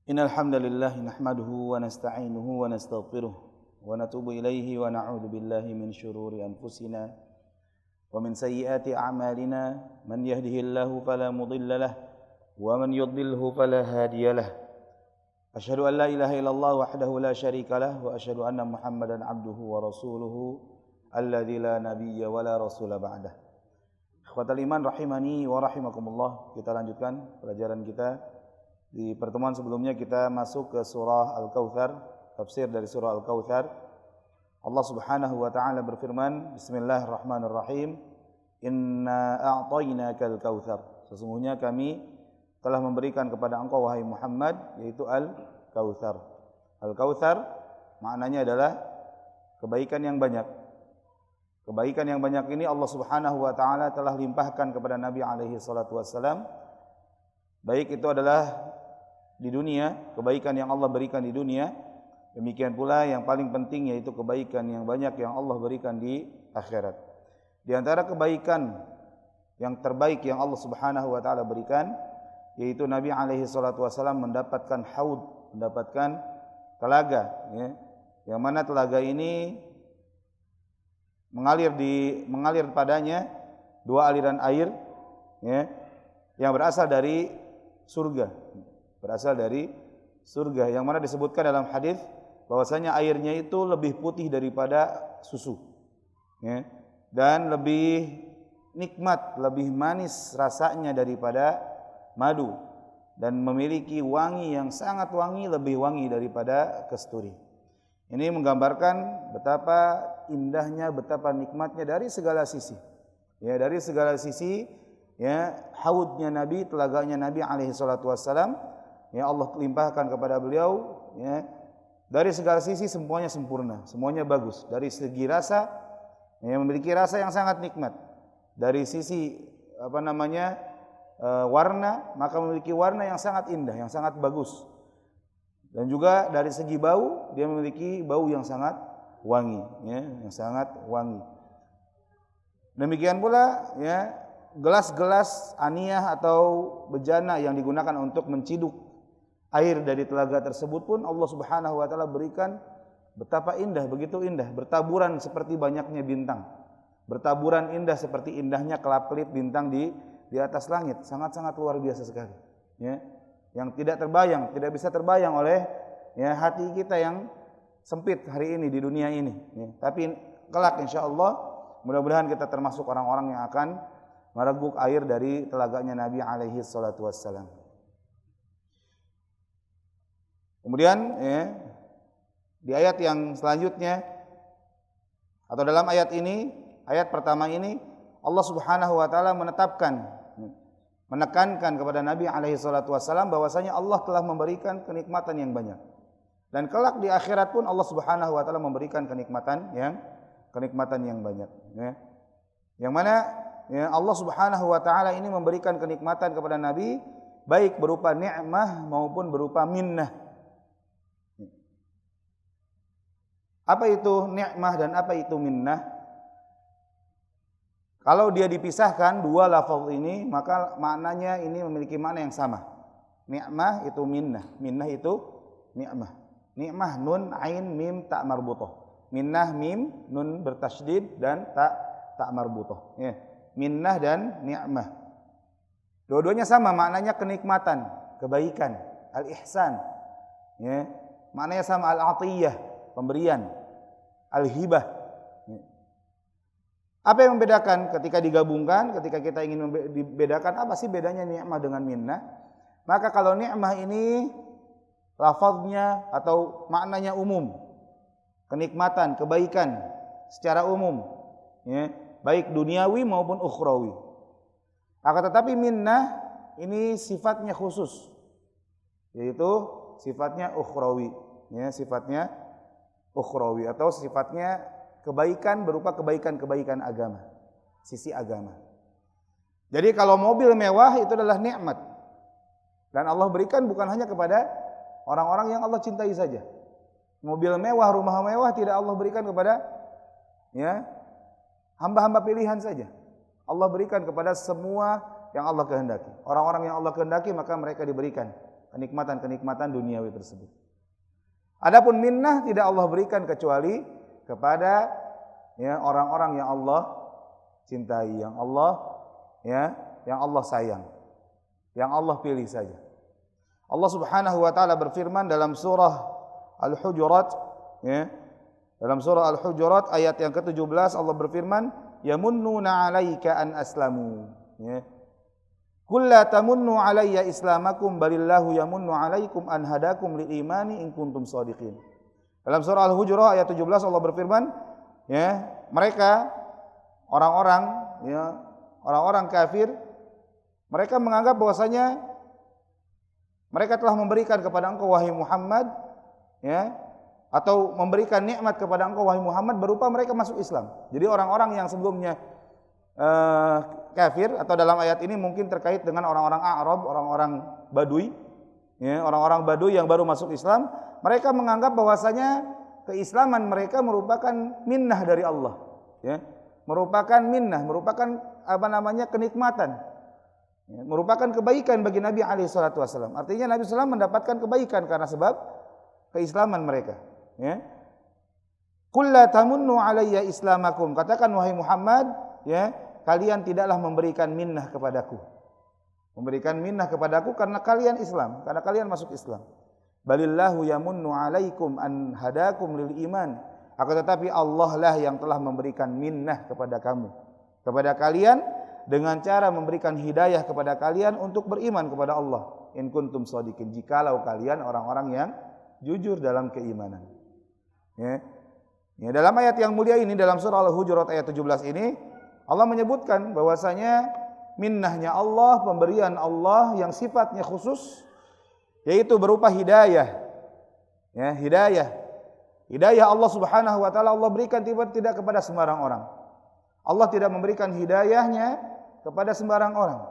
Innal hamdalillah nahmaduhu wa nasta'inuhu wa nastaghfiruh wa natubu ilaihi wa na'udzu billahi min syururi anfusina wa min sayyiati a'malina man yahdihillahu fala mudilla lah wa man yudlilhu fala hadiyalah. Asyhadu an la ilaha illallah wahdahu la syarika lah wa asyhadu anna Muhammadan abduhu wa rasuluhu alladzi la nabiyya wa la rasula ba'dah. Ikhwatal iman rahimani wa rahimakumullah. Kita lanjutkan pelajaran kita. Di pertemuan sebelumnya kita masuk ke surah Al-Kautsar, tafsir dari surah Al-Kautsar. Allah Subhanahu wa taala berfirman, Bismillahirrahmanirrahim, Inna a'tainakal kautsar. Sesungguhnya kami telah memberikan kepada engkau wahai Muhammad, yaitu Al-Kautsar. Al-Kautsar maknanya adalah kebaikan yang banyak. Kebaikan yang banyak ini Allah Subhanahu wa taala telah limpahkan kepada Nabi alaihi salatu wassalam. Baik itu adalah di dunia, kebaikan yang Allah berikan di dunia. Demikian pula yang paling penting yaitu kebaikan yang banyak yang Allah berikan di akhirat. Di antara kebaikan yang terbaik yang Allah Subhanahu wa taala berikan yaitu Nabi alaihi salatu wasallam mendapatkan haud, mendapatkan telaga, ya. Yang mana telaga ini mengalir padanya dua aliran air, ya, yang berasal dari surga. Berasal dari surga, yang mana disebutkan dalam hadis bahwasanya airnya itu lebih putih daripada susu, ya, dan lebih nikmat, lebih manis rasanya daripada madu, dan memiliki wangi yang sangat wangi, lebih wangi daripada kasturi. Ini menggambarkan betapa indahnya, betapa nikmatnya dari segala sisi, ya, dari segala sisi, ya, haudnya Nabi, telaganya Nabi alaihi salatu wassalam, ya, Allah limpahkan kepada beliau, ya, dari segala sisi semuanya sempurna, semuanya bagus. Dari segi rasa, ya, memiliki rasa yang sangat nikmat. Dari sisi warna, maka memiliki warna yang sangat indah, yang sangat bagus. Dan juga dari segi bau, dia memiliki bau yang sangat wangi, ya, yang sangat wangi. Demikian pula, ya, gelas-gelas aniyah atau bejana yang digunakan untuk menciduk air dari telaga tersebut pun Allah Subhanahu wa taala berikan betapa indah, begitu indah, bertaburan seperti banyaknya bintang. Bertaburan indah seperti indahnya kelap-kelip bintang di atas langit, sangat-sangat luar biasa sekali, ya. Yang tidak terbayang, tidak bisa terbayang oleh, ya, hati kita yang sempit hari ini di dunia ini, ya. Tapi kelak insyaallah mudah-mudahan kita termasuk orang-orang yang akan mereguk air dari telaganya Nabi alaihi salatu wassalam. Kemudian, ya, di ayat yang selanjutnya atau dalam ayat ini, ayat pertama ini Allah Subhanahu wa taala menekankan kepada Nabi alaihi salatu wassalam bahwasanya Allah telah memberikan kenikmatan yang banyak. Dan kelak di akhirat pun Allah Subhanahu wa taala memberikan kenikmatan yang banyak, ya. Yang mana, ya, Allah Subhanahu wa taala ini memberikan kenikmatan kepada Nabi baik berupa nikmah maupun berupa minnah. Apa itu nikmah dan apa itu minnah? Kalau dia dipisahkan dua lafaz ini, maka maknanya ini memiliki makna yang sama. Nikmah itu minnah, minnah itu nikmah. Nikmah nun ain mim ta marbutah. Minnah mim nun bertasydid dan ta marbutah, ya. Minnah dan nikmah. Dua-duanya sama maknanya kenikmatan, kebaikan, al-ihsan, ya. Maknanya sama, al-atiyah, pemberian, al-hibah. Apa yang membedakan ketika digabungkan, ketika kita ingin membedakan apa sih bedanya nikmah dengan minnah? Maka kalau nikmah ini lafaznya atau maknanya umum, kenikmatan, kebaikan secara umum, ya, baik duniawi maupun ukhrawi. Akan tetapi minnah ini sifatnya khusus, yaitu sifatnya ukhrawi, ya, sifatnya ukhrawi atau sifatnya kebaikan berupa kebaikan-kebaikan agama, sisi agama. Jadi kalau mobil mewah itu adalah nikmat. Dan Allah berikan bukan hanya kepada orang-orang yang Allah cintai saja. Mobil mewah, rumah mewah tidak Allah berikan kepada, ya, hamba-hamba pilihan saja. Allah berikan kepada semua yang Allah kehendaki. Orang-orang yang Allah kehendaki maka mereka diberikan kenikmatan-kenikmatan duniawi tersebut. Adapun minnah tidak Allah berikan kecuali kepada orang-orang yang Allah cintai, yang Allah sayang, yang Allah pilih saja. Allah Subhanahu wa taala berfirman dalam surah Al-Hujurat, dalam surah Al-Hujurat ayat yang ke-17 Allah berfirman, yamunnuna 'alaika an aslamu. Qul la tamunnu 'alayya islamakum balillahu yamunnu 'alaikum an hadakum lil imani in kuntum shadiqin. Dalam surah Al-Hujurat ayat 17 Allah berfirman, mereka orang-orang kafir, mereka menganggap bahwasanya mereka telah memberikan kepada engkau wahai Muhammad, atau memberikan nikmat kepada engkau wahai Muhammad berupa mereka masuk Islam. Jadi orang-orang yang sebelumnya kafir, atau dalam ayat ini mungkin terkait dengan orang-orang A'rab, orang-orang Badui, orang-orang Badui yang baru masuk Islam, mereka menganggap bahwasanya keislaman mereka merupakan minnah dari Allah, merupakan minnah, merupakan kenikmatan, merupakan kebaikan bagi Nabi alaihi salatu wasallam. Artinya Nabi SAW mendapatkan kebaikan karena sebab keislaman mereka. Qul la tamunnu 'alayya islamakum, katakan wahai Muhammad, kalian tidaklah memberikan minnah kepadaku. Memberikan minnah kepadaku karena kalian Islam, karena kalian masuk Islam. Balillahu yamunnu 'alaikum an hadakum lil iman. Akan tetapi Allah lah yang telah memberikan minnah kepada kamu, kepada kalian, dengan cara memberikan hidayah kepada kalian untuk beriman kepada Allah. In kuntum shadiqin, jikalau kalian orang-orang yang jujur dalam keimanan. Dalam ayat yang mulia ini, dalam surah Al-Hujurat ayat 17 ini, Allah menyebutkan bahwasanya minnahnya Allah, pemberian Allah yang sifatnya khusus, yaitu berupa hidayah. Hidayah Allah Subhanahu wa taala Allah berikan tidak kepada sembarang orang. Allah tidak memberikan hidayahnya kepada sembarang orang.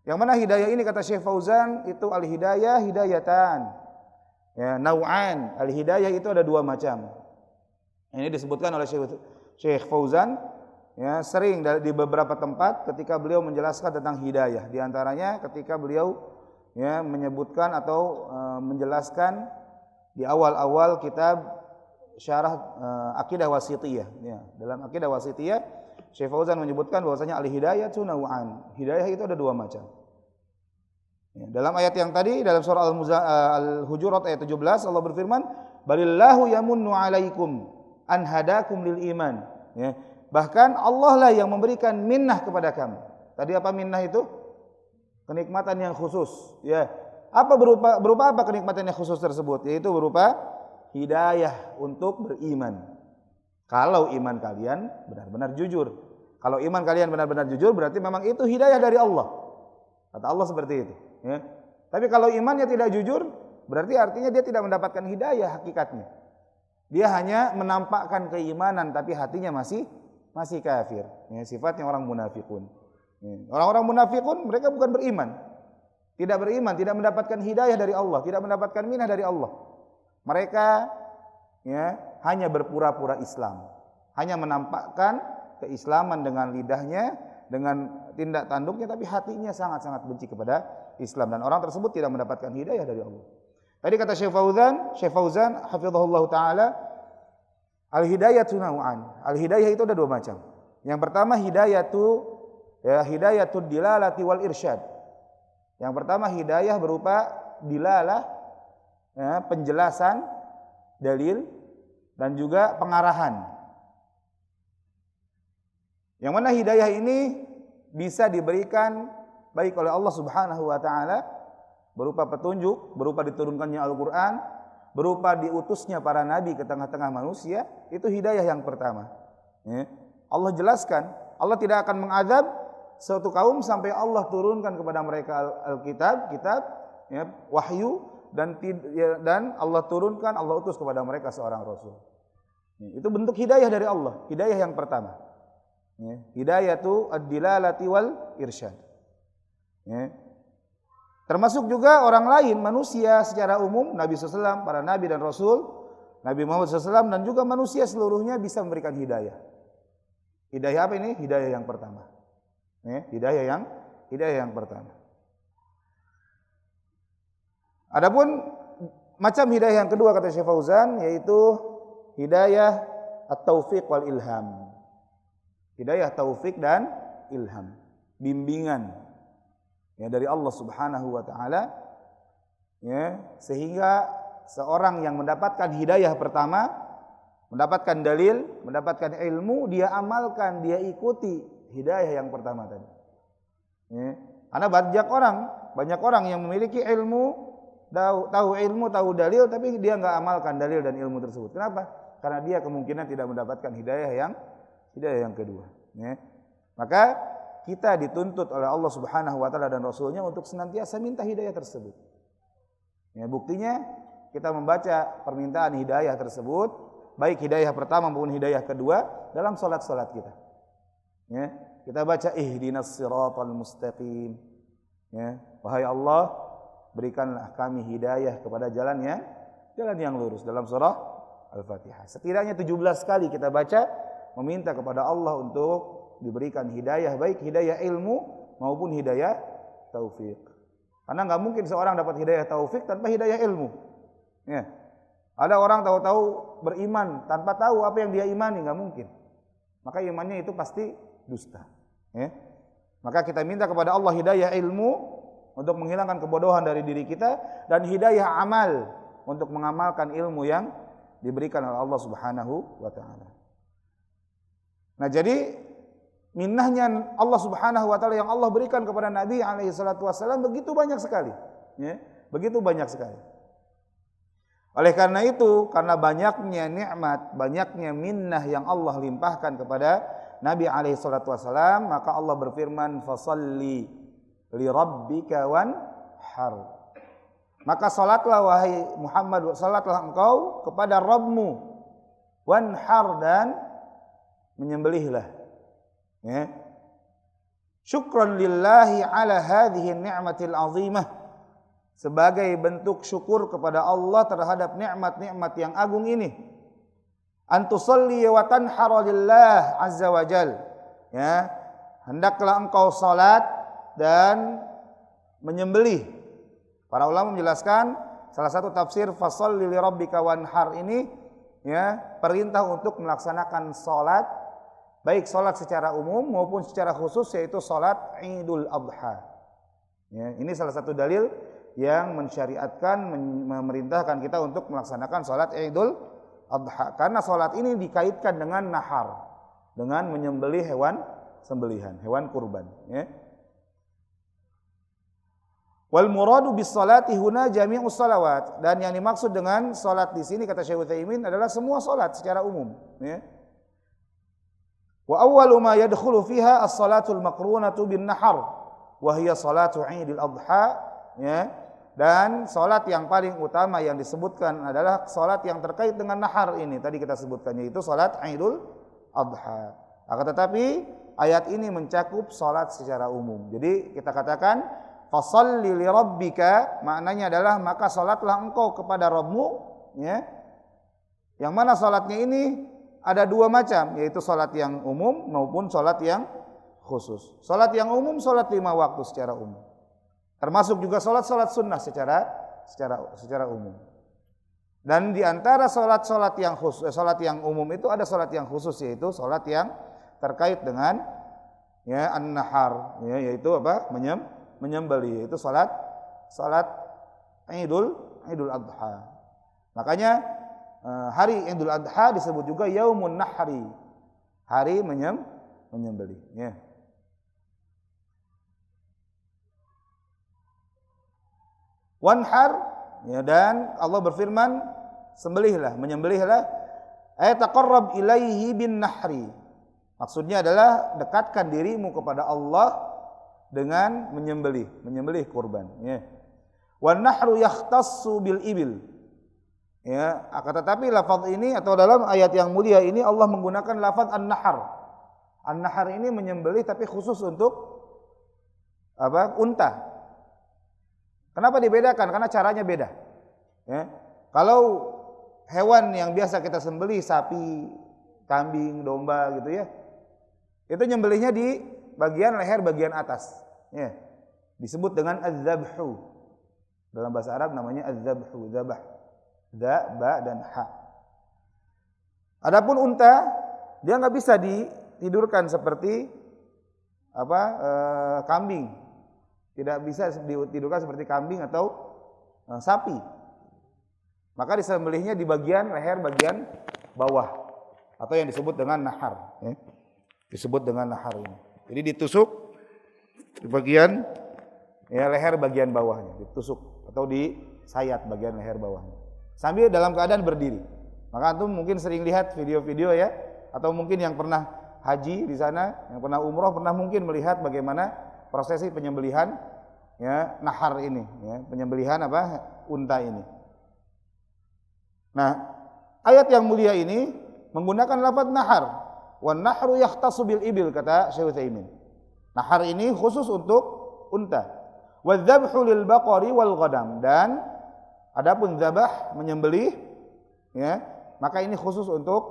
Yang mana hidayah ini kata Syekh Fauzan itu al-hidayah hidayatan. Nau'an. Al-hidayah itu ada dua macam. Ini disebutkan oleh Syekh Fauzan sering di beberapa tempat ketika beliau menjelaskan tentang hidayah. Di antaranya ketika beliau menyebutkan atau menjelaskan di awal-awal kitab syarah Aqidah Wasithiyah. Dalam Aqidah Wasithiyah, Syekh Fauzan menyebutkan bahwasanya al-hidayatu nau'an. Hidayah itu ada dua macam. Dalam ayat yang tadi, dalam surah Al-Hujurat ayat 17 Allah berfirman, balillahu yamunnu 'alaikum an hadakum lil iman. Bahkan Allah lah yang memberikan minnah kepada kamu. Tadi apa minnah itu? Kenikmatan yang khusus. Apa berupa apa kenikmatan yang khusus tersebut? Yaitu berupa hidayah untuk beriman. Kalau iman kalian benar-benar jujur. Kalau iman kalian benar-benar jujur, berarti memang itu hidayah dari Allah. Kata Allah seperti itu. Tapi kalau imannya tidak jujur, berarti artinya dia tidak mendapatkan hidayah hakikatnya. Dia hanya menampakkan keimanan, tapi hatinya masih kafir. Sifatnya orang munafikun. Orang-orang munafikun mereka bukan beriman. Tidak beriman, tidak mendapatkan hidayah dari Allah, tidak mendapatkan minah dari Allah. Mereka hanya berpura-pura Islam. Hanya menampakkan keislaman dengan lidahnya, dengan tindak tanduknya, tapi hatinya sangat-sangat benci kepada Islam. Dan orang tersebut tidak mendapatkan hidayah dari Allah. Tadi kata Syekh Fauzan hafizahullah ta'ala, al-hidayatu nau'an. Al-hidayah itu ada dua macam. Yang pertama hidayatud dilalati wal irsyad. Yang pertama hidayah berupa dilalah, penjelasan, dalil, dan juga pengarahan. Yang mana hidayah ini bisa diberikan baik oleh Allah Subhanahu wa taala berupa petunjuk, berupa diturunkannya Al-Qur'an, berupa diutusnya para nabi ke tengah-tengah manusia. Itu hidayah yang pertama. Allah jelaskan, Allah tidak akan mengazab suatu kaum sampai Allah turunkan kepada mereka Alkitab, wahyu, dan Allah turunkan, Allah utus kepada mereka seorang rasul. Itu bentuk hidayah dari Allah, hidayah yang pertama. Hidayatu ad-dilalati wal irsyad. Termasuk juga orang lain, manusia secara umum, Nabi SAW, para nabi dan rasul, Nabi Muhammad SAW, dan juga manusia seluruhnya bisa memberikan hidayah. Hidayah apa ini? Hidayah yang pertama. Hidayah yang pertama. Adapun macam hidayah yang kedua kata Syekh Fauzan yaitu hidayah at-taufiq wal ilham. Hidayah taufik dan ilham, bimbingan ya dari Allah Subhanahu wa taala ya, sehingga seorang yang mendapatkan hidayah pertama, mendapatkan dalil, mendapatkan ilmu, dia amalkan, dia ikuti hidayah yang pertama tadi. Ya. Karena banyak orang yang memiliki ilmu, tahu ilmu, tahu dalil, tapi dia nggak amalkan dalil dan ilmu tersebut. Kenapa? Karena dia kemungkinan tidak mendapatkan hidayah yang kedua. Ya. Maka kita dituntut oleh Allah Subhanahu wa taala dan Rasulnya untuk senantiasa minta hidayah tersebut. Ya, buktinya kita membaca permintaan hidayah tersebut, baik hidayah pertama maupun hidayah kedua dalam salat-salat kita. Ya, kita baca ihdinas siratal mustaqim. Ya, wahai Allah, berikanlah kami hidayah kepada jalan yang lurus dalam surah Al-Fatihah. Setidaknya 17 kali kita baca meminta kepada Allah untuk diberikan hidayah, baik hidayah ilmu maupun hidayah taufik. Karena nggak mungkin seorang dapat hidayah taufik tanpa hidayah ilmu. Ya. Ada orang tahu-tahu beriman tanpa tahu apa yang dia imani, nggak mungkin. Maka imannya itu pasti dusta. Ya. Maka kita minta kepada Allah hidayah ilmu untuk menghilangkan kebodohan dari diri kita dan hidayah amal untuk mengamalkan ilmu yang diberikan oleh Allah Subhanahu wa taala. Nah, jadi minnahnya Allah Subhanahu wa taala yang Allah berikan kepada Nabi alaihi salatu wasallam begitu banyak sekali, ya, begitu banyak sekali. Oleh karena itu, karena banyaknya nikmat, banyaknya minnah yang Allah limpahkan kepada Nabi alaihi salatu wasallam, maka Allah berfirman, "Fashalli li rabbika wanhar." Maka salatlah wahai Muhammad, salatlah engkau kepada Rabbmu, wanhar, dan menyembelihlah. Ya. Syukran lillahi ala hadhihi ni'matil azimah, sebagai bentuk syukur kepada Allah terhadap nikmat-nikmat yang agung ini. Antusalli wa tanhara lillah azza wa jal. Ya, hendaklah engkau salat dan menyembelih. Para ulama menjelaskan salah satu tafsir fasalli li rabbika wanhar ini ya, perintah untuk melaksanakan salat, baik salat secara umum maupun secara khusus, yaitu salat Idul Adha. Ya, ini salah satu dalil yang mensyariatkan, memerintahkan kita untuk melaksanakan salat Idul Adha, karena salat ini dikaitkan dengan nahar, dengan menyembelih hewan sembelihan, hewan kurban. Ya. Wal muradu bis salati huna jami'us salawat, dan yang dimaksud dengan salat di sini kata Syekh Utsaimin adalah semua salat secara umum. Ya. Wa awwalu ma yadkhulu fiha as-salatul maqrunatu bin nahar wa hiya salatu Idul Adha. Ya. Dan salat yang paling utama yang disebutkan adalah salat yang terkait dengan nahar ini. Tadi kita sebutkan, yaitu salat Idul Adha. Akan tetapi ayat ini mencakup salat secara umum. Jadi kita katakan fasalli li rabbika, maknanya adalah maka salatlah engkau kepada Rabbmu, ya. Yang mana salatnya ini ada dua macam, yaitu salat yang umum maupun salat yang khusus. Salat yang umum salat 5 waktu secara umum. Termasuk juga salat-salat sunnah secara umum. Dan di antara salat-salat yang khusus, salat yang umum itu ada salat yang khusus, yaitu salat yang terkait dengan ya an-nahar, ya, yaitu apa? Menyembelih, yaitu salat Idul Adha. Makanya hari Idul Adha disebut juga Yaumun Nahri, hari menyembelih. Ya. Wanhar, ya, dan Allah berfirman, sembelihlah, menyembelihlah, taqarrab ilaihi bin nahri. Maksudnya adalah dekatkan dirimu kepada Allah dengan menyembelih kurban. Ya. Wan nahru yakhtassu bil ibil. Ya, akan tetapi lafaz ini atau dalam ayat yang mulia ini Allah menggunakan lafaz an-nahar. An-nahar ini menyembelih tapi khusus untuk apa? Unta. Kenapa dibedakan? Karena caranya beda. Ya. Kalau hewan yang biasa kita sembelih, sapi, kambing, domba gitu ya, itu nyembelihnya di bagian leher bagian atas. Ya. Disebut dengan az-zabhu. Dalam bahasa Arab namanya az-zabhu, zabah. Da, ba, dan ha. Adapun unta, dia nggak bisa ditidurkan seperti kambing. Tidak bisa ditidurkan seperti kambing atau sapi. Maka disembelihnya di bagian leher bagian bawah atau yang disebut dengan nahar. Ya. Disebut dengan nahar ini. Jadi ditusuk di bagian leher bagian bawahnya, ditusuk atau disayat bagian leher bawahnya. Sambil dalam keadaan berdiri. Maka antum mungkin sering lihat video-video ya, atau mungkin yang pernah haji di sana, yang pernah umroh pernah mungkin melihat bagaimana prosesi penyembelihan ya nahar ini, ya, penyembelihan unta ini. Nah, ayat yang mulia ini menggunakan lafaz nahar. Wan nahru yahtassu bil ibil, kata Syekh Utsaimin. Nahar ini khusus untuk unta. Wadzabhu lil baqari wal ghanam, dan adapun zabah menyembelih ya, maka ini khusus untuk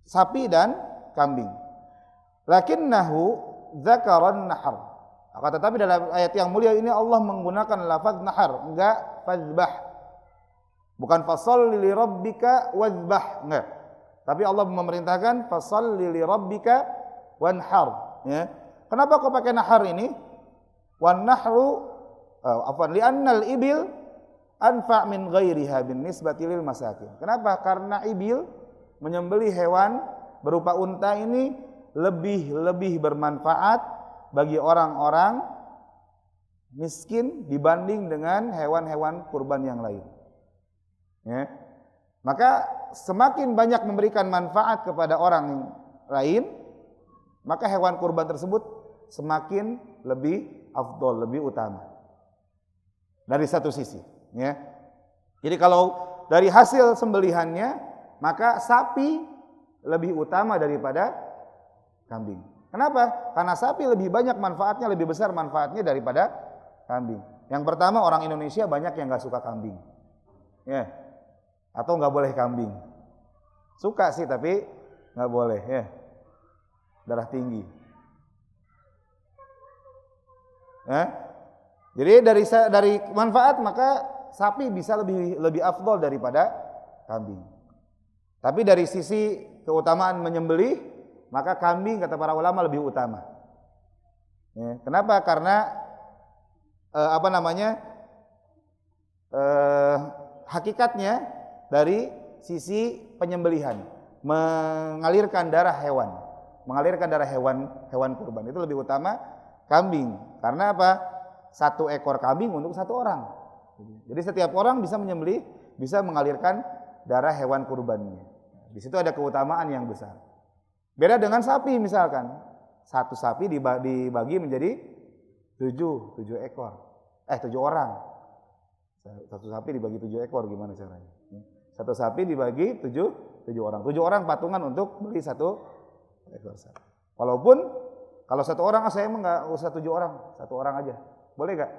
sapi dan kambing. Lakinnahu dzakaran nahar. Akan tetapi dalam ayat yang mulia ini Allah menggunakan lafaz nahar, enggak fadzbah. Bukan fasholli li rabbika wadzbah, enggak. Tapi Allah memerintahkan fasholli li rabbika wanhar, ya. Kenapa kok pakai nahar ini? Wan nahru li'annal ibil anfa' min ghairiha bin nisbati lil masakin. Kenapa? Karena ibil menyembelih hewan berupa unta ini lebih bermanfaat bagi orang-orang miskin dibanding dengan hewan-hewan kurban yang lain. Ya. Maka semakin banyak memberikan manfaat kepada orang lain, maka hewan kurban tersebut semakin lebih afdol, lebih utama. Dari satu sisi, ya. Jadi kalau dari hasil sembelihannya, maka sapi lebih utama daripada kambing. Kenapa? Karena sapi lebih banyak manfaatnya, lebih besar manfaatnya daripada kambing. Yang pertama, orang Indonesia banyak yang nggak suka kambing, ya, atau nggak boleh kambing. Suka sih tapi nggak boleh, ya. Darah tinggi. Ya. Jadi dari manfaat maka sapi bisa lebih afdol daripada kambing. Tapi dari sisi keutamaan menyembelih, maka kambing kata para ulama lebih utama. Ya. Kenapa? Karena hakikatnya dari sisi penyembelihan, mengalirkan darah hewan kurban itu lebih utama kambing. Karena apa? Satu ekor kambing untuk satu orang. Jadi setiap orang bisa menyembelih, bisa mengalirkan darah hewan kurbannya. Di situ ada keutamaan yang besar. Beda dengan sapi misalkan. Satu sapi dibagi menjadi 7 ekor. 7 orang. Satu sapi dibagi 7 ekor, gimana caranya? Satu sapi dibagi 7 orang. 7 orang patungan untuk beli satu ekor sapi. Walaupun kalau satu orang, saya emang nggak usah 7 orang, 1 orang aja. Boleh nggak?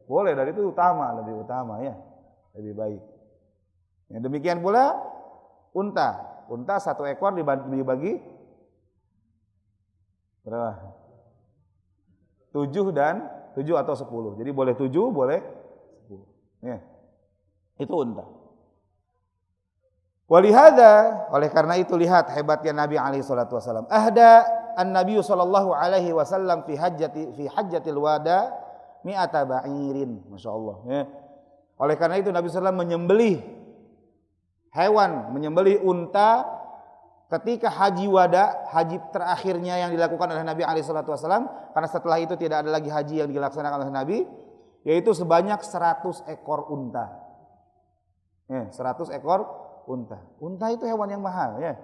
Boleh, dari itu lebih utama ya, lebih baik. Ya, demikian pula unta 1 ekor dibagi berapa? 7 atau 10. Jadi boleh 7, boleh 10. Ya. Itu unta. Walihada, oleh karena itu lihat hebatnya Nabi alaihi salatu wasallam. Ahda an-Nabi sallallahu alaihi wasallam fi hajjatil wada mi'ata ba'irin. Masyaallah, ya. Oleh karena itu Nabi sallallahu menyembelih unta ketika haji wada, haji terakhirnya yang dilakukan oleh Nabi alaihi salatu wasallam, karena setelah itu tidak ada lagi haji yang dilaksanakan oleh Nabi, yaitu sebanyak 100 ekor unta. Ya, 100 ekor unta. Unta itu hewan yang mahal, ya.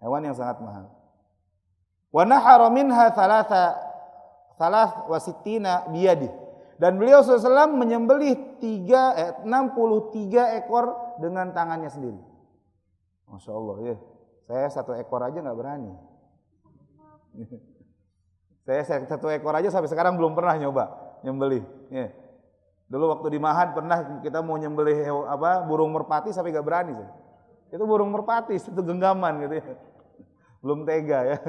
Hewan yang sangat mahal. Wa nahara minha thalath wa sittina biyadi. Dan beliau SAW menyembelih 63 ekor dengan tangannya sendiri. Masya Allah, ya. Saya 1 ekor aja nggak berani. Saya 1 ekor aja sampai sekarang belum pernah nyoba nyembelih. Ya. Dulu waktu di Mahat pernah kita mau nyembelih burung merpati sampai nggak berani. Itu burung merpati, itu genggaman gitu ya. Belum tega ya.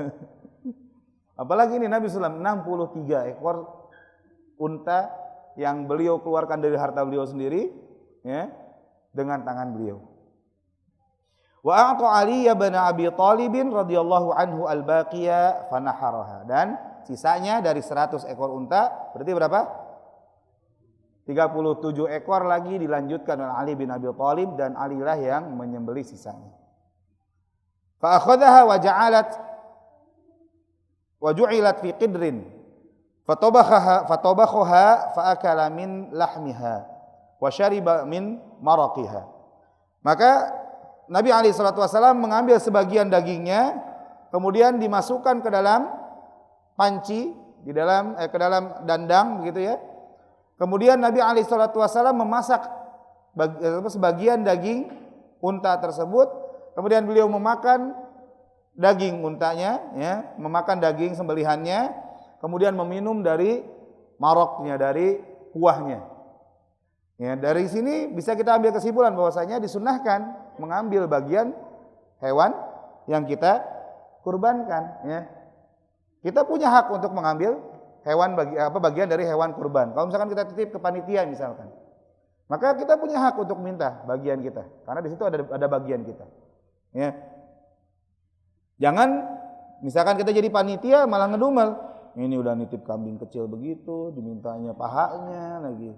Apalagi ini Nabi SAW 63 ekor unta yang beliau keluarkan dari harta beliau sendiri, ya, dengan tangan beliau. Wa a'ta Ali bin Abi Thalib radhiyallahu anhu al-baqiya fanaharaha, dan sisanya dari 100 ekor unta berarti berapa? 37 ekor lagi dilanjutkan oleh Ali bin Abi Thalib, dan Ali lah yang menyembelih sisanya. Fa akhadhaha wa ju'ilat fi qidrin fatabakhaha fa akala min lahmiha wa syariba min maraqiha. Maka Nabi SAW mengambil sebagian dagingnya, kemudian dimasukkan ke dalam panci, ke dalam dandang begitu ya. Kemudian Nabi SAW memasak sebagian daging unta tersebut, kemudian beliau memakan daging untanya, ya, memakan daging sembelihannya, kemudian meminum dari maroknya, dari kuahnya. Ya, dari sini bisa kita ambil kesimpulan bahwasanya disunnahkan mengambil bagian hewan yang kita kurbankan. Ya. Kita punya hak untuk mengambil hewan bagian dari hewan kurban. Kalau misalkan kita titip ke panitia misalkan, maka kita punya hak untuk minta bagian kita, karena di situ ada bagian kita. Ya. Jangan misalkan kita jadi panitia malah ngedumel, ini udah nitip kambing kecil begitu, dimintanya pahanya lagi.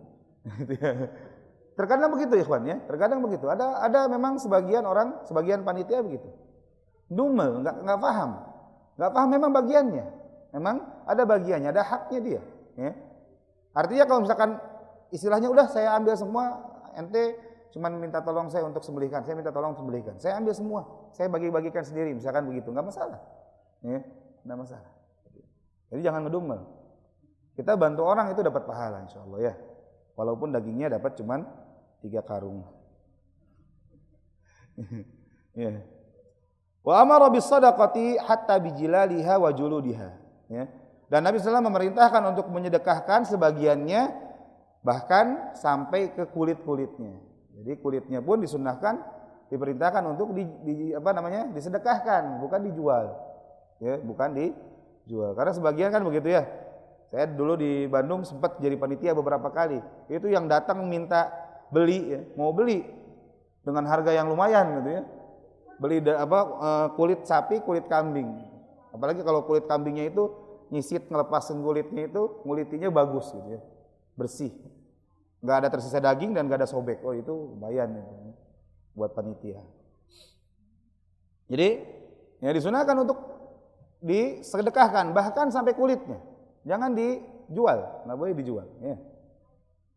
Terkadang begitu ikhwan ya, terkadang begitu. Ada memang sebagian orang, sebagian panitia begitu. Dumel, enggak paham memang bagiannya. Memang ada bagiannya, ada haknya dia, ya. Artinya kalau misalkan istilahnya udah saya ambil semua, ente cuman minta tolong saya untuk sembelihkan, saya minta tolong sembelihkan. Saya ambil semua, saya bagi-bagikan sendiri, misalkan begitu, enggak masalah. Ya, enggak masalah. Jadi jangan ngedumel. Kita bantu orang itu dapat pahala insyaallah ya. Walaupun dagingnya dapat cuman 3 karung. Ya. Wa amara bis sadaqati hatta bijilaliha wa juludiha. Ya. Dan Nabi SAW memerintahkan untuk menyedekahkan sebagiannya bahkan sampai ke kulit-kulitnya. Jadi kulitnya pun disunnahkan, diperintahkan untuk disedekahkan, bukan dijual. Ya, bukan dijual. Karena sebagian kan begitu ya. Saya dulu di Bandung sempat jadi panitia beberapa kali. Itu yang datang minta beli, ya, mau beli dengan harga yang lumayan gitu ya. Beli kulit sapi, kulit kambing. Apalagi kalau kulit kambingnya itu nyisit, ngelepasin kulitnya itu, ngulitinya bagus gitu ya. Bersih. Enggak ada tersisa daging dan enggak ada sobek. Oh, itu lumayan ya, buat panitia. Jadi, ya disunahkan untuk disedekahkan bahkan sampai kulitnya. Jangan dijual, enggak boleh dijual, ya.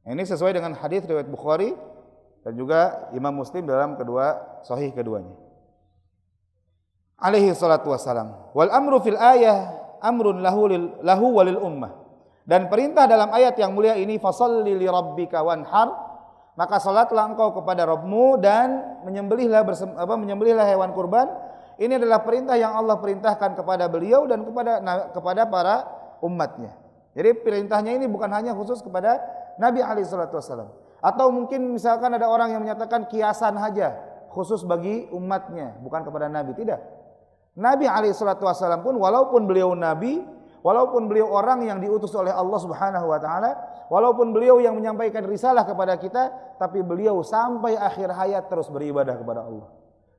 Ini sesuai dengan hadis riwayat Bukhari dan juga Imam Muslim dalam sahih keduanya. Alaihi salatu wassalam. Wal amru fil ayah amrun lahu walil ummah. Dan perintah dalam ayat yang mulia ini, fasalli li rabbika wanhar, maka salatlah engkau kepada Rabbmu dan menyembelihlah hewan kurban. Ini adalah perintah yang Allah perintahkan kepada beliau dan kepada para umatnya. Jadi perintahnya ini bukan hanya khusus kepada Nabi SAW. Atau mungkin misalkan ada orang yang menyatakan kiasan saja, khusus bagi umatnya, bukan kepada Nabi. Tidak. Nabi SAW pun walaupun beliau Nabi, walaupun beliau orang yang diutus oleh Allah Subhanahu Wa Taala, walaupun beliau yang menyampaikan risalah kepada kita, tapi beliau sampai akhir hayat terus beribadah kepada Allah.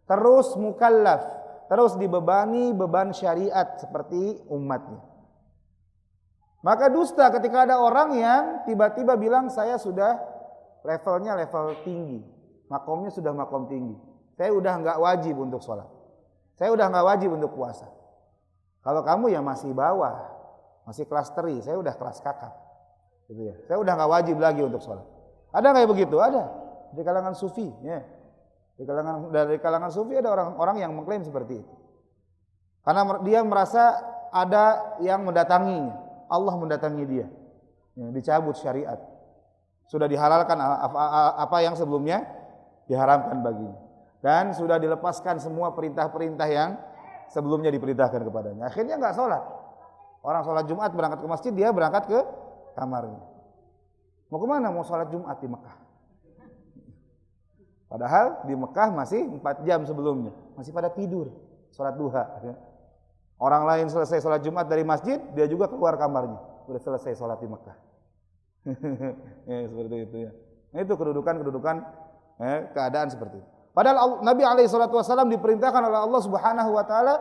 Terus mukallaf, terus dibebani beban syariat seperti umatnya. Maka dusta ketika ada orang yang tiba-tiba bilang saya sudah levelnya level tinggi, makomnya sudah makom tinggi, saya udah nggak wajib untuk sholat, saya udah nggak wajib untuk puasa. Kalau kamu yang masih bawah, masih kelas teri, saya udah kelas kakap, gitu ya. Saya udah nggak wajib lagi untuk sholat. Ada nggak begitu? Ada di kalangan sufi, ya. Dari kalangan sufi ada orang-orang yang mengklaim seperti itu, karena dia merasa ada yang mendatanginya. Allah mendatangi dia, dicabut syariat, sudah dihalalkan apa yang sebelumnya diharamkan baginya, dan sudah dilepaskan semua perintah-perintah yang sebelumnya diperintahkan kepadanya. Akhirnya nggak sholat. Orang sholat Jumat berangkat ke masjid, dia berangkat ke kamarnya. Mau kemana? Mau sholat Jumat di Mekah. Padahal di Mekah masih 4 jam sebelumnya, masih pada tidur, sholat duha. Orang lain selesai sholat Jumat dari masjid, dia juga keluar kamarnya, sudah selesai sholat di Mekah. Ya, seperti itu ya. Nah, itu kedudukan keadaan seperti itu. Padahal Nabi alaihi salatu wasallam diperintahkan oleh Allah Subhanahu wa taala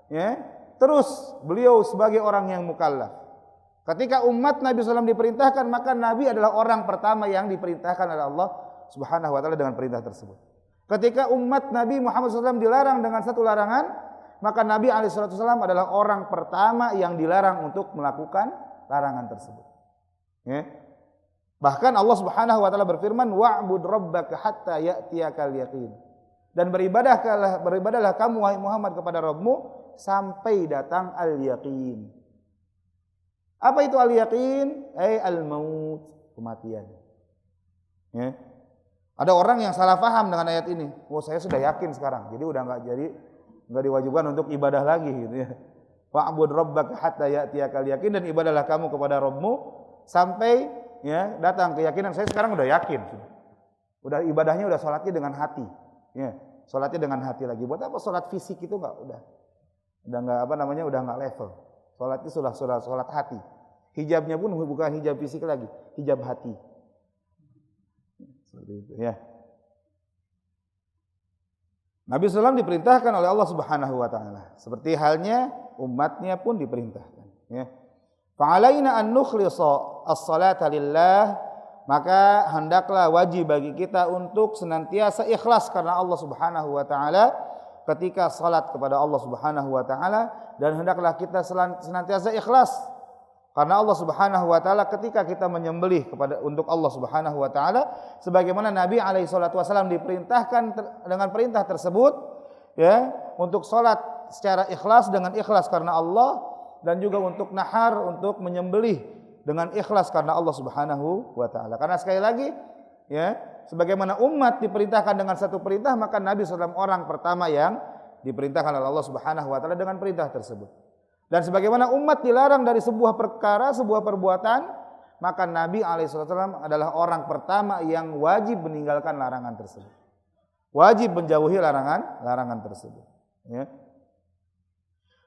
ya, terus beliau sebagai orang yang mukallaf. Ketika umat Nabi SAW diperintahkan, maka Nabi adalah orang pertama yang diperintahkan oleh Allah Subhanahu wa taala dengan perintah tersebut. Ketika umat Nabi Muhammad SAW dilarang dengan satu larangan, maka Nabi SAW adalah orang pertama yang dilarang untuk melakukan larangan tersebut. Ya. Bahkan Allah Subhanahu wa taala berfirman, "Wa'bud rabbaka hatta ya'tiyakal yaqin." Dan beribadahlah kamu wahai Muhammad kepada Rabbmu sampai datang al-yaqin. Apa itu al-yaqin? Al-maut, kematian. Ya. Ada orang yang salah paham dengan ayat ini. Oh, saya sudah yakin sekarang. Jadi udah enggak diwajibkan untuk ibadah lagi gitu ya. Wa'bud rabbaka hatta ya'tiyakal yaqin, dan ibadahlah kamu kepada Rabbmu sampai ya datang keyakinan. Saya sekarang udah yakin sudah. Udah ibadahnya udah salatnya dengan hati. Ya, salatnya dengan hati lagi. Buat apa salat fisik itu udah enggak udah enggak level. Salat itu sudah salat hati. Hijabnya pun bukan hijab fisik lagi, hijab hati. Seperti itu ya. Nabi SAW diperintahkan oleh Allah Subhanahu wa taala. Seperti halnya umatnya pun diperintahkan ya. Fa'alaina an nukhlisa as-salata lillah, maka hendaklah wajib bagi kita untuk senantiasa ikhlas karena Allah Subhanahu wa taala ketika salat kepada Allah Subhanahu wa taala, dan hendaklah kita senantiasa ikhlas karena Allah Subhanahu wa taala ketika kita menyembelih untuk Allah Subhanahu wa taala, sebagaimana Nabi alaihi salatu wasallam diperintahkan dengan perintah tersebut ya, untuk salat secara ikhlas dengan ikhlas karena Allah, dan juga untuk nahar, untuk menyembelih dengan ikhlas karena Allah Subhanahu wa taala. Karena sekali lagi ya, sebagaimana umat diperintahkan dengan satu perintah, maka Nabi SAW orang pertama yang diperintahkan oleh Allah Subhanahu wa taala dengan perintah tersebut. Dan sebagaimana umat dilarang dari sebuah perkara, sebuah perbuatan, maka Nabi SAW adalah orang pertama yang wajib meninggalkan larangan tersebut. Wajib menjauhi larangan tersebut. Ya.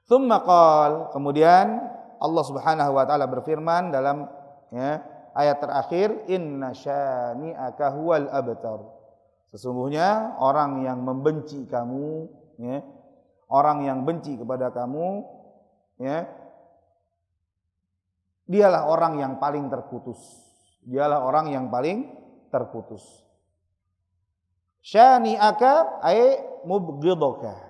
Tsumma qala, kemudian Allah Subhanahu wa taala berfirman dalam ya, ayat terakhir, inna syani'aka huwal abtar. Sesungguhnya orang yang membenci kamu ya, orang yang benci kepada kamu ya, dialah orang yang paling terputus. Dialah orang yang paling terputus. Syani'aka ay mubghidaka.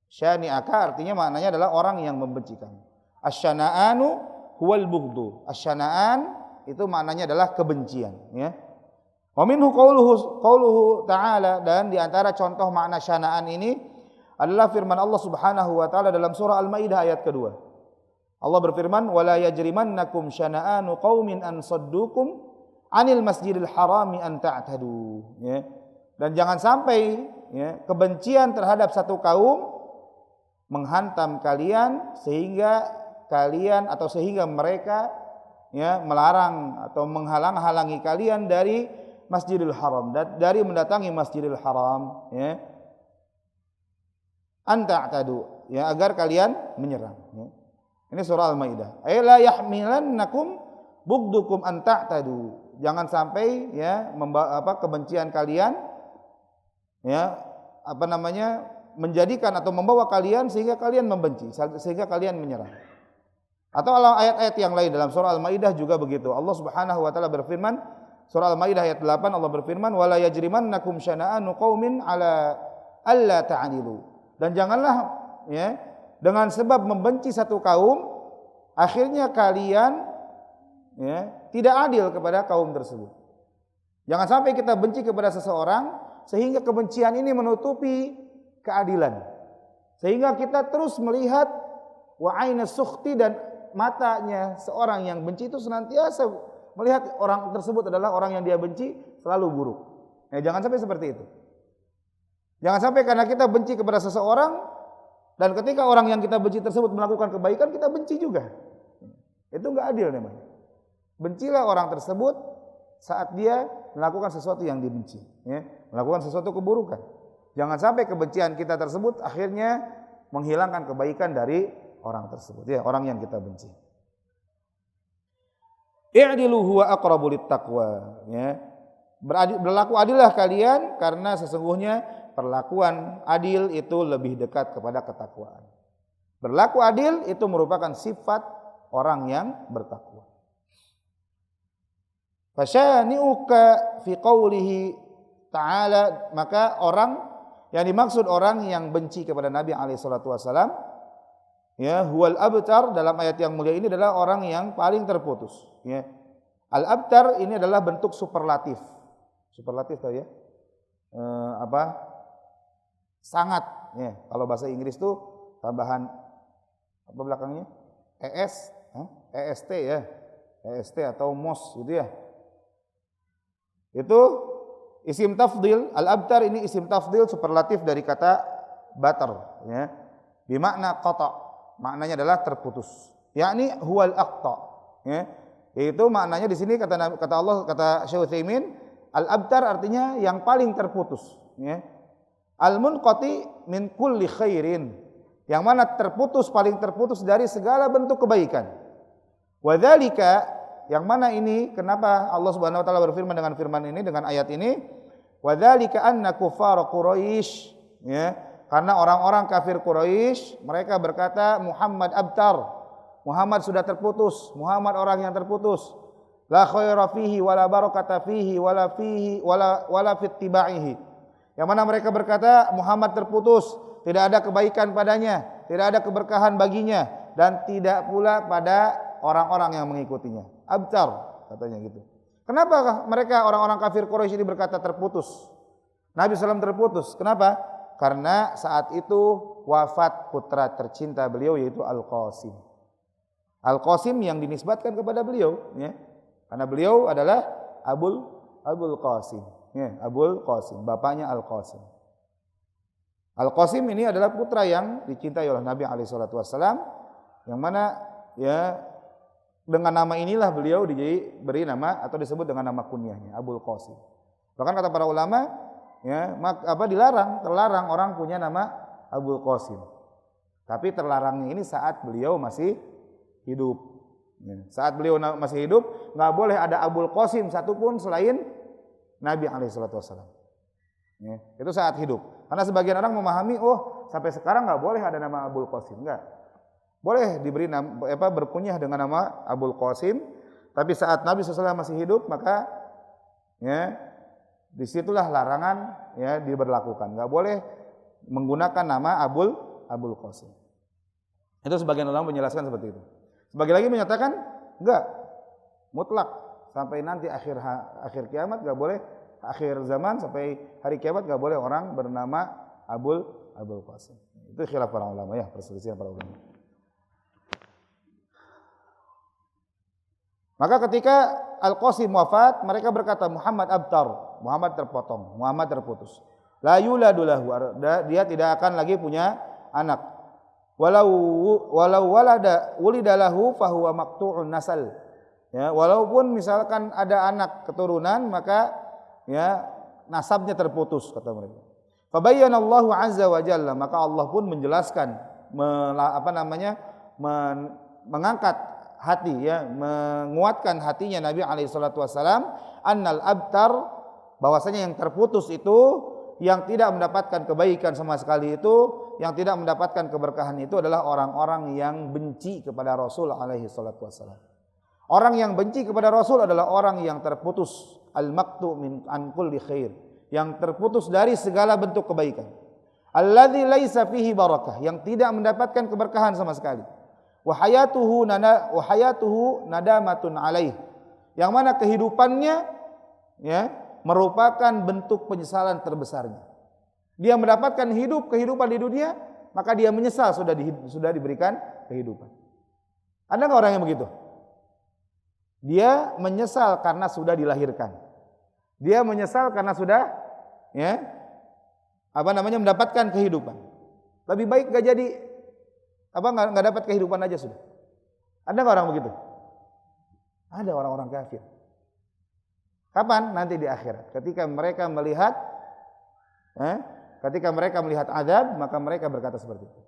Syani'aka artinya maknanya adalah orang yang membenci kamu. Asyana'anu huwal bughdu. Asyana'an itu maknanya adalah kebencian ya. Wa minhu qauluhu ta'ala, dan di antara contoh makna syana'an ini adalah firman Allah Subhanahu wa taala dalam surah Al-Maidah ayat kedua. Allah berfirman, "Wala yajrimannakum syana'anu qaumin an saddukum 'anil masjidil harami an ta'tadu." Ya. Dan jangan sampai ya, kebencian terhadap satu kaum menghantam kalian sehingga mereka ya melarang atau menghalang-halangi kalian dari Masjidil Haram, dari mendatangi Masjidil Haram ya. Anta ta'tadu ya, agar kalian menyerang ya. Ini surah Al-Maidah. Ay la yahmilannakum bugdukum an ta'tadu. Jangan sampai ya kebencian kalian ya menjadikan atau membawa kalian sehingga kalian membenci, sehingga kalian menyerang. Atau ayat-ayat yang lain dalam surah Al-Maidah juga begitu. Allah Subhanahu wa taala berfirman, surah Al-Maidah ayat 8, Allah berfirman, "Wala yajrimannakum syana'anu qaumin ala alla ta'dilu." Dan janganlah ya, dengan sebab membenci satu kaum akhirnya kalian ya, tidak adil kepada kaum tersebut. Jangan sampai kita benci kepada seseorang sehingga kebencian ini menutupi keadilan. Sehingga kita terus melihat wa ainas sukhti, dan matanya seorang yang benci itu senantiasa melihat orang tersebut adalah orang yang dia benci selalu buruk. Ya, jangan sampai seperti itu. Jangan sampai karena kita benci kepada seseorang dan ketika orang yang kita benci tersebut melakukan kebaikan, kita benci juga. Itu enggak adil namanya. Bencilah orang tersebut saat dia melakukan sesuatu yang dibenci, ya, melakukan sesuatu keburukan. Jangan sampai kebencian kita tersebut akhirnya menghilangkan kebaikan dari orang tersebut, ya, orang yang kita benci. I'dilu huwa aqrabu littaqwa, ya. Berlaku adillah kalian karena sesungguhnya perlakuan adil itu lebih dekat kepada ketakwaan. Berlaku adil itu merupakan sifat orang yang bertakwa. Fasyani'uka fi qawlihi ta'ala, maka orang yang dimaksud orang yang benci kepada Nabi alaihi salatu wasalam, ya, huwal abtar, dalam ayat yang mulia ini adalah orang yang paling terputus, ya. Al abtar ini adalah bentuk superlatif. Superlatif tahu ya? Sangat, ya. Kalau bahasa Inggris tuh tambahan apa belakangnya? EST ya. EST atau most gitu ya. Itu isim tafdil. Al-abtar ini isim tafdil superlatif dari kata batar, ya. Bimakna qata, maknanya adalah terputus. Yakni huwal aqta, ya. Yaitu maknanya di sini kata Allah, kata Syekh Utsaimin, al-abtar artinya yang paling terputus, ya. Al-munqati min kulli khairin, yang mana terputus, paling terputus dari segala bentuk kebaikan. Wa dzalika, yang mana ini kenapa Allah Subhanahu wa taala berfirman dengan firman ini, dengan ayat ini, wa dzalika anna kuffar Quraisy, ya, karena orang-orang kafir Quraisy mereka berkata Muhammad abtar, Muhammad sudah terputus, Muhammad orang yang terputus. La khaira fihi wala barakata fihi wala fi ittibaihi. Yang mana mereka berkata Muhammad terputus, tidak ada kebaikan padanya, tidak ada keberkahan baginya, dan tidak pula pada orang-orang yang mengikutinya. Abtar katanya gitu. Kenapa mereka orang-orang kafir Quraisy ini berkata terputus? Nabi SAW terputus. Kenapa? Karena saat itu wafat putra tercinta beliau, yaitu Al-Qasim. Al-Qasim yang dinisbatkan kepada beliau, ya. Karena beliau adalah Abul Qasim, ya, Abul Qasim, bapaknya Al-Qasim. Al-Qasim ini adalah putra yang dicintai oleh Nabi alaihi salatu wasallam, yang mana, ya, dengan nama inilah beliau diberi nama atau disebut dengan nama kunyahnya Abul Qasim. Bahkan kata para ulama, ya, terlarang orang punya nama Abul Qasim. Tapi terlarangnya ini saat beliau masih hidup. Ya, saat beliau masih hidup, nggak boleh ada Abul Qasim satupun selain Nabi alaihi salatu wasallam. Ya, itu saat hidup. Karena sebagian orang memahami, oh sampai sekarang nggak boleh ada nama Abul Qasim. Enggak. Boleh diberi nama, berkunyah dengan nama Abul Qasim, tapi saat Nabi SAW masih hidup, maka, ya, disitulah larangan, ya, diberlakukan. Nggak boleh menggunakan nama Abul Qasim. Itu sebagian ulama menjelaskan seperti itu. Sebagian lagi menyatakan enggak, mutlak sampai nanti akhir kiamat nggak boleh, akhir zaman sampai hari kiamat nggak boleh orang bernama Abul Qasim. Itu khilaf para ulama, ya, perselisihan para ulama. Maka ketika Al-Qasim wafat, mereka berkata Muhammad abtar, Muhammad terpotong, Muhammad terputus. La yuladu lahu, dia tidak akan lagi punya anak. Walau wulida lahu fahuwa maqtu'un nasal. Ya, walaupun misalkan ada anak keturunan, maka, ya, nasabnya terputus, kata mereka. Fabayyana Allahu azza wa jalla, maka Allah pun menjelaskan, mengangkat hati, ya, menguatkan hatinya Nabi alaihi salatu wasalam, annal abtar, bahwasanya yang terputus itu, yang tidak mendapatkan kebaikan sama sekali itu, yang tidak mendapatkan keberkahan itu adalah orang-orang yang benci kepada Rasul alaihi salatu wasalam. Orang yang benci kepada Rasul adalah orang yang terputus, al-maqtu min an kulli khair, yang terputus dari segala bentuk kebaikan. Alladzi laisa fihi barakah, yang tidak mendapatkan keberkahan sama sekali. Wa hayatuhu nadamatun alaih, yang mana kehidupannya, ya, merupakan bentuk penyesalan terbesarnya. Dia mendapatkan kehidupan di dunia, maka dia menyesal sudah diberikan kehidupan. Ada nggak orang yang begitu? Dia menyesal karena sudah dilahirkan. Dia menyesal karena sudah, ya, mendapatkan kehidupan. Lebih baik nggak jadi, nggak dapat kehidupan aja sudah. Ada nggak orang begitu? Ada orang-orang kafir. Kapan? Nanti di akhirat. Ketika mereka melihat azab, maka mereka berkata seperti itu.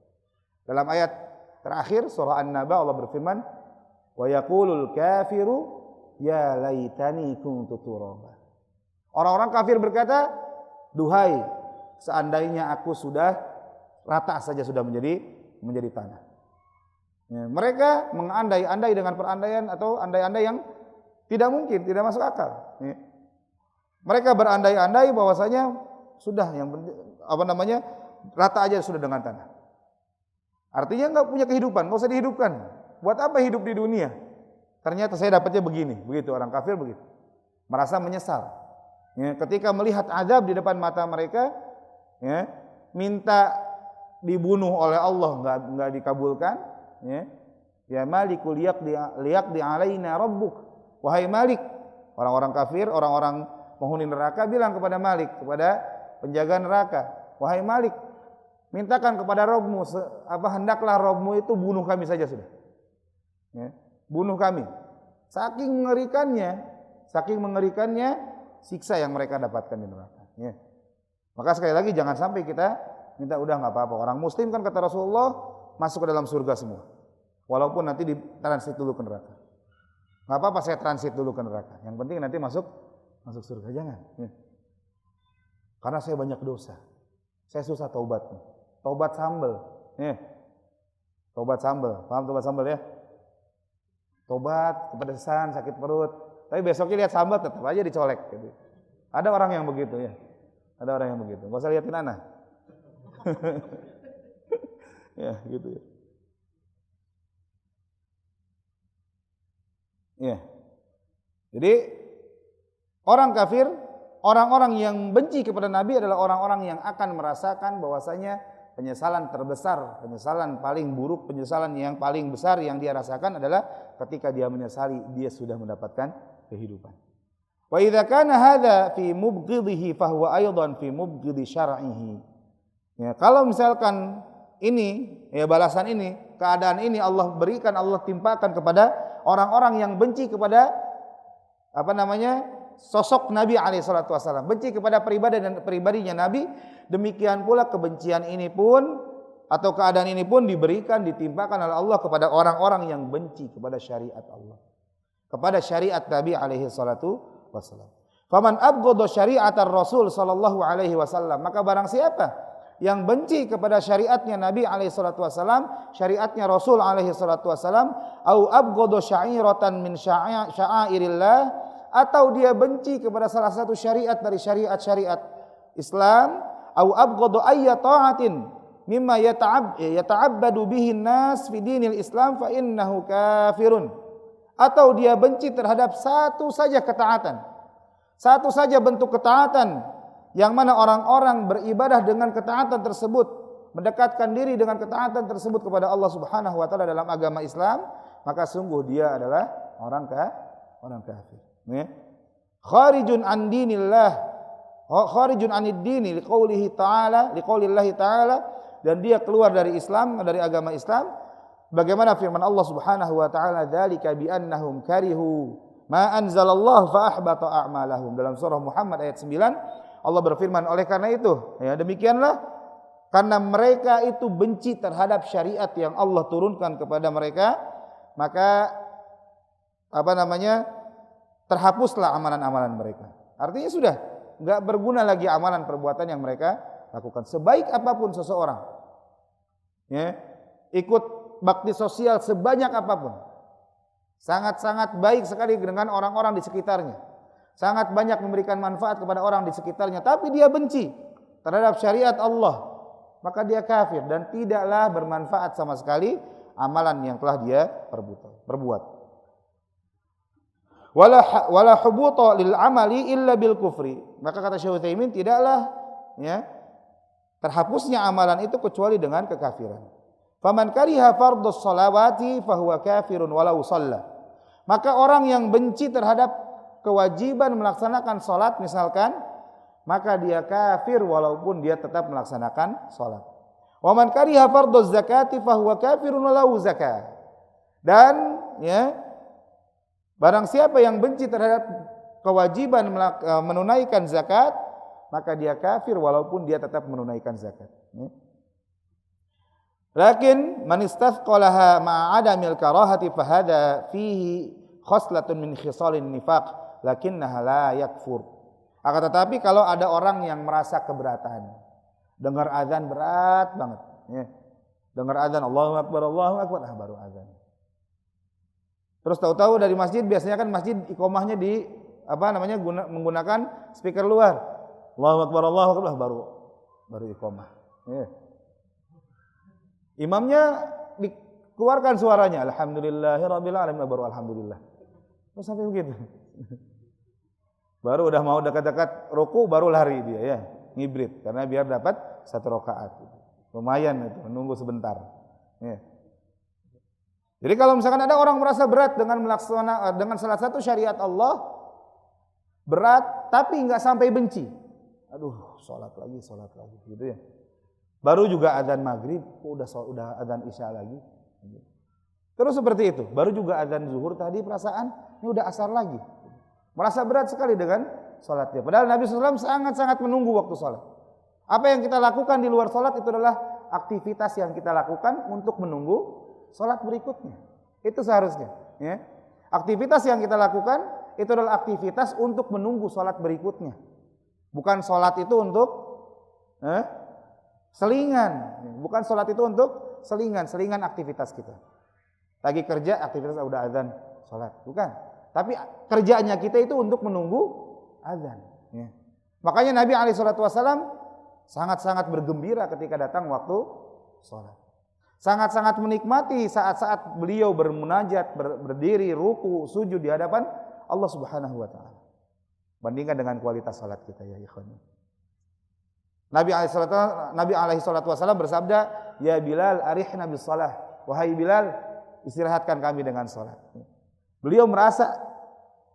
Dalam ayat terakhir surah An-Naba Allah berfirman, wa yaqulul kafiru ya laitani kuntu turaba. Orang-orang kafir berkata, duhai seandainya aku sudah rata saja sudah menjadi tanah. Ya, mereka mengandai-andai dengan perandaian atau andai-andai yang tidak mungkin, tidak masuk akal. Ya. Mereka berandai-andai bahwasanya sudah yang rata aja sudah dengan tanah. Artinya enggak punya kehidupan, enggak usah dihidupkan. Buat apa hidup di dunia? Ternyata saya dapatnya begini, begitu orang kafir begitu. Merasa menyesal. Ya, ketika melihat azab di depan mata mereka, ya, minta dibunuh oleh Allah enggak dikabulkan, ya. Ya Malikul liyaqdi alaina rabbuk. Wahai Malik, orang-orang kafir, orang-orang penghuni neraka bilang kepada Malik, kepada penjaga neraka, wahai Malik, mintakan kepada Rabbmu, hendaklah Rabbmu itu bunuh kami saja sudah. Ya, bunuh kami. Saking mengerikannya siksa yang mereka dapatkan di neraka. Ya. Maka sekali lagi jangan sampai kita minta udah nggak apa-apa. Orang Muslim kan kata Rasulullah masuk ke dalam surga semua, walaupun nanti ditransit dulu ke neraka. Nggak apa-apa saya transit dulu ke neraka. Yang penting nanti masuk surga, jangan. Ya. Karena saya banyak dosa. Saya susah taubatnya. Taubat sambel. Ya. Taubat sambel. Paham taubat sambel ya? Tobat, kepedesan, sakit perut. Tapi besoknya lihat sambal tetap aja dicolek. Gitu. Ada orang yang begitu ya. Ada orang yang begitu. Gak usah liatin anak. Ya gitu ya. Ya. Jadi orang kafir, orang-orang yang benci kepada Nabi adalah orang-orang yang akan merasakan bahwasanya penyesalan terbesar, penyesalan paling buruk, penyesalan yang paling besar yang dia rasakan adalah ketika dia menyesali dia sudah mendapatkan kehidupan. Wa idza kana hadza fi mubghidhihi fa huwa aidan fi mubghidhi syar'ihi. Ya, kalau misalkan ini, ya balasan ini, keadaan ini Allah berikan, Allah timpakan kepada orang-orang yang benci kepada sosok Nabi alaihi salatu wasallam, benci kepada pribadinya Nabi, demikian pula kebencian ini pun atau keadaan ini pun diberikan, ditimpakan oleh Allah kepada orang-orang yang benci kepada syariat Allah, kepada syariat Nabi alaihi salatu wasallam. Faman abghadha syari'atar Rasul sallallahu alaihi wasallam, maka barang siapa yang benci kepada syariatnya Nabi alaihi salatu wasallam, syariatnya Rasul alaihi salatu wasallam, au abghadha sya'iratan min sya'airillah, atau dia benci kepada salah satu syariat dari syariat-syariat Islam, au abghadha ayya ta'atin mimma yata'abbadu bihi an-nas fi dinil Islam fa innahu kafirun, atau dia benci terhadap satu saja ketaatan, satu saja bentuk ketaatan yang mana orang-orang beribadah dengan ketaatan tersebut, mendekatkan diri dengan ketaatan tersebut kepada Allah Subhanahu wa taala dalam agama Islam, maka sungguh dia adalah orang kafir. Ya. Kharijun an dinillah, kharijun anid dini liqaulihi ta'ala, liqaulillahi ta'ala, dan dia keluar dari Islam, dari agama Islam. Bagaimana firman Allah Subhanahu wa taala, dzalika bi annahum karihu ma anzalallahu fa ahbata a'malahum, dalam surah Muhammad ayat 9. Allah berfirman, oleh karena itu, ya demikianlah, karena mereka itu benci terhadap syariat yang Allah turunkan kepada mereka, maka terhapuslah amalan-amalan mereka. Artinya sudah enggak berguna lagi amalan perbuatan yang mereka lakukan. Sebaik apapun seseorang, ya, ikut bakti sosial sebanyak apapun, sangat-sangat baik sekali dengan orang-orang di sekitarnya, sangat banyak memberikan manfaat kepada orang di sekitarnya, tapi dia benci terhadap syariat Allah, maka dia kafir dan tidaklah bermanfaat sama sekali amalan yang telah dia perbuat. Wala hubuta lil amali illa bil kufri. Maka kata Syekh Utsaimin, tidaklah ya terhapusnya amalan itu kecuali dengan kekafiran. Faman kariha fardhus shalawati fahuwa kafirun walau shalla. Maka orang yang benci terhadap kewajiban melaksanakan salat misalkan, maka dia kafir walaupun dia tetap melaksanakan salat. Wa man kariha fardhuz zakati fahuwa kafirun walau zakah. Dan ya, barang siapa yang benci terhadap kewajiban menunaikan zakat, maka dia kafir walaupun dia tetap menunaikan zakat. Ya. Lakin man istathqalaha ma'a adamil karahati fahada fihi khoslatun min khisalin nifaq lakinnaha la yakfur. Akan tetapi kalau ada orang yang merasa keberatan, dengar azan berat banget, ya. Dengar azan Allahu Akbar baru azan. Terus tahu-tahu dari masjid, biasanya kan masjid iqomahnya di menggunakan speaker luar. Allahu Akbar baru iqomah. Ya. Imamnya dikeluarkan suaranya, alhamdulillahirabbil alamin, baru alhamdulillah. Terus sampai begitu. Baru udah mau dekat-dekat ruku baru lari dia, ya, ngibrit karena biar dapat 1 rakaat. Lumayan itu, menunggu sebentar. Ya. Jadi kalau misalkan ada orang merasa berat dengan salah satu syariat Allah, berat tapi nggak sampai benci. Aduh, sholat lagi gitu ya. Baru juga azan maghrib, udah azan isya lagi. Terus seperti itu. Baru juga azan zuhur tadi perasaan, ini udah asar lagi. Merasa berat sekali dengan sholatnya. Padahal Nabi SAW sangat-sangat menunggu waktu sholat. Apa yang kita lakukan di luar sholat itu adalah aktivitas yang kita lakukan untuk menunggu sholat berikutnya. Itu seharusnya. Ya. Aktivitas yang kita lakukan itu adalah aktivitas untuk menunggu sholat berikutnya. Bukan sholat itu untuk selingan. Bukan sholat itu untuk selingan aktivitas kita. Lagi kerja, aktivitas udah azan, sholat. Bukan. Tapi kerjanya kita itu untuk menunggu azan. Ya. Makanya Nabi SAW sangat-sangat bergembira ketika datang waktu sholat. Sangat-sangat menikmati saat-saat beliau bermunajat, berdiri, ruku, sujud di hadapan Allah Subhanahu wa taala. Bandingkan dengan kualitas salat kita, ya ikhwan. Nabi alaihi salatu wasallam bersabda, "Ya Bilal, arihna bis shalah." Wahai Bilal, istirahatkan kami dengan salat. Beliau merasa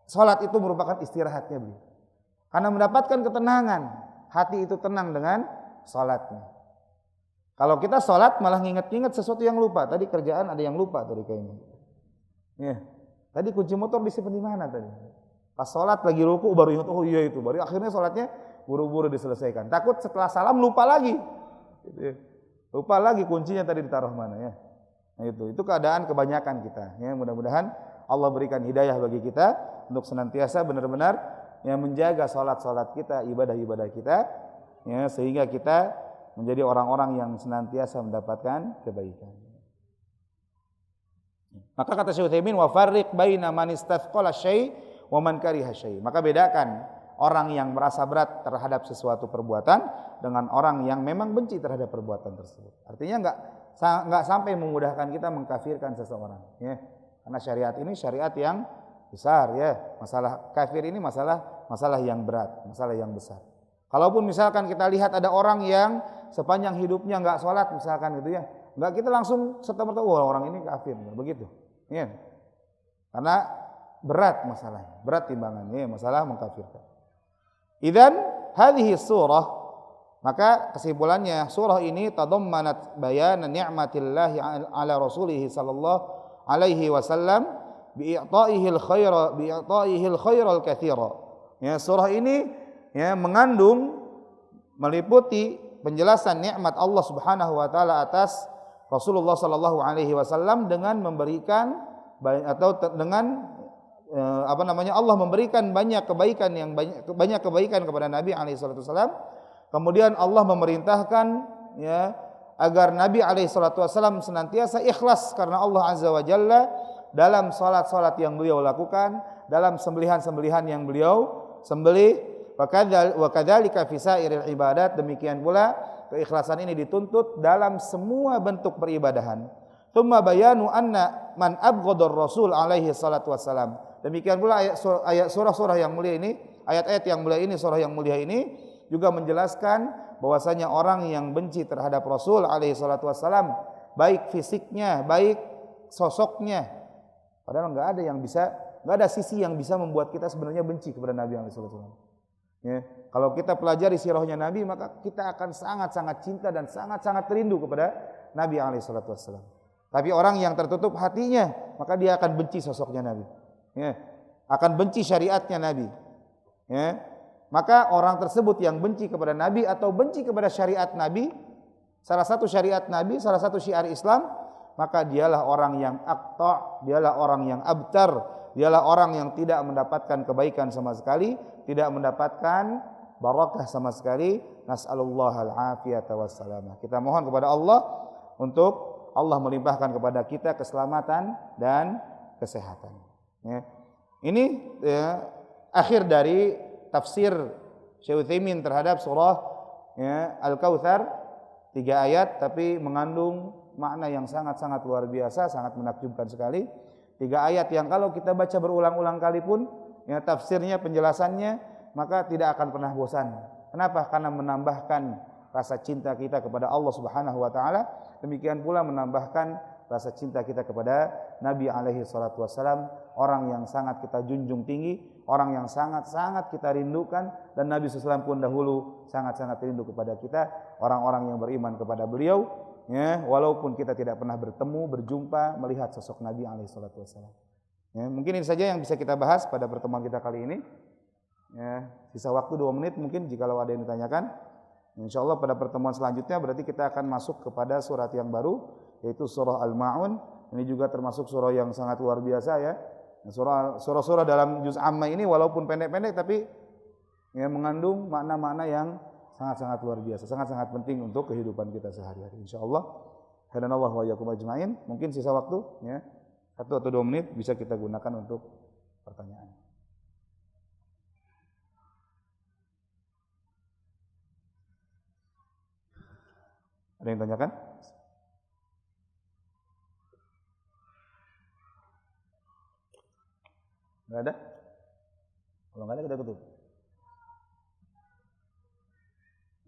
salat itu merupakan istirahatnya beliau. Karena mendapatkan ketenangan, hati itu tenang dengan salatnya. Kalau kita salat malah nginget-nginget sesuatu yang lupa. Tadi kerjaan ada yang lupa tadi kayaknya. Ya. Tadi kunci motor disimpan di mana tadi? Pas salat lagi ruku baru ingat, oh iya itu. Baru akhirnya salatnya buru-buru diselesaikan. Takut setelah salam lupa lagi. Lupa lagi kuncinya tadi ditaruh mana ya. Nah itu keadaan kebanyakan kita. Ya, mudah-mudahan Allah berikan hidayah bagi kita untuk senantiasa benar-benar yang menjaga salat-salat kita, ibadah-ibadah kita, ya, sehingga kita menjadi orang-orang yang senantiasa mendapatkan kebaikan. Maka kata Syekh Utsaimin, wa farriq baina man istathqala syai' wa man kariha syai'. Maka bedakan orang yang merasa berat terhadap sesuatu perbuatan dengan orang yang memang benci terhadap perbuatan tersebut. Artinya enggak sampai memudahkan kita mengkafirkan seseorang, ya. Karena syariat ini syariat yang besar, ya. Masalah kafir ini masalah yang berat, masalah yang besar. Kalaupun misalkan kita lihat ada orang yang sepanjang hidupnya enggak sholat misalkan gitu ya, enggak kita langsung serta-merta orang ini kafir, begitu. Ya. Karena berat masalahnya, berat timbangannya, masalah mengkafirkan. Idzan hadhihi surah, maka kesimpulannya surah ini tadammanat bayanan ni'matillahi ala rasulih sallallahu alaihi wasallam bi'ta'ihil khairal katsira. Ya, surah ini ya mengandung, meliputi penjelasan nikmat Allah Subhanahu wa taala atas Rasulullah sallallahu alaihi wasallam dengan memberikan Allah memberikan banyak kebaikan kepada Nabi alaihi salatu wasallam. Kemudian Allah memerintahkan ya agar Nabi alaihi salatu wasallam senantiasa ikhlas karena Allah azza wa jalla dalam salat-salat yang beliau lakukan, dalam sembelihan-sembelihan yang beliau sembelih. Wa kadzalika fi sairil ibadat, demikian pula keikhlasan ini dituntut dalam semua bentuk peribadahan. Tsumma bayanu anna man abghadar rasul alaihi salatu wassalam. Demikian pula ayat surah-surah yang mulia ini, ayat-ayat yang mulia ini, surah yang mulia ini juga menjelaskan bahwasanya orang yang benci terhadap Rasul alaihi salatu wassalam, baik fisiknya, baik sosoknya, padahal enggak ada sisi yang bisa membuat kita sebenarnya benci kepada Nabi alaihi salatu wassalam. Ya, kalau kita pelajari sirahnya Nabi, maka kita akan sangat-sangat cinta dan sangat-sangat rindu kepada Nabi alaihi salatu wassalam. Tapi orang yang tertutup hatinya, maka dia akan benci sosoknya Nabi. Ya, akan benci syariatnya Nabi. Ya, maka orang tersebut yang benci kepada Nabi atau benci kepada syariat Nabi, salah satu syariat Nabi, salah satu syiar Islam, maka dialah orang yang aqta', dialah orang yang abtar, dialah orang yang tidak mendapatkan kebaikan sama sekali, tidak mendapatkan barakah sama sekali. Nas'alullahal afiyata wassalamah. Kita mohon kepada Allah untuk Allah melimpahkan kepada kita keselamatan dan kesehatan. Ya. Ini akhir dari tafsir Syekh Utsaimin terhadap surah Al-Kautsar, 3 ayat tapi mengandung makna yang sangat-sangat luar biasa, sangat menakjubkan sekali. 3 ayat yang kalau kita baca berulang-ulang kali pun tafsirnya, penjelasannya, maka tidak akan pernah bosan. Kenapa? Karena menambahkan rasa cinta kita kepada Allah Subhanahu wa taala, demikian pula menambahkan rasa cinta kita kepada Nabi alaihi salatu wasalam, orang yang sangat kita junjung tinggi, orang yang sangat-sangat kita rindukan, dan Nabi SAW pun dahulu sangat-sangat rindu kepada kita, orang-orang yang beriman kepada beliau, walaupun kita tidak pernah bertemu, berjumpa, melihat sosok Nabi alaihi salatu wasalam. Mungkin ini saja yang bisa kita bahas pada pertemuan kita kali ini. Sisa waktu 2 menit mungkin jikalau ada yang ditanyakan. Insyaallah pada pertemuan selanjutnya berarti kita akan masuk kepada surat yang baru, yaitu surah Al-Ma'un. Ini juga termasuk surah yang sangat luar biasa ya. Surah-surah dalam juz amma ini walaupun pendek-pendek tapi mengandung makna-makna yang sangat-sangat luar biasa, sangat-sangat penting untuk kehidupan kita sehari-hari. Insyaallah. Hadanallahu wa iyyakum ajma'in. Mungkin sisa waktu 1 atau 2 menit bisa kita gunakan untuk pertanyaan. Ada yang tanyakan? Enggak ada? Kalau enggak ada kita tutup.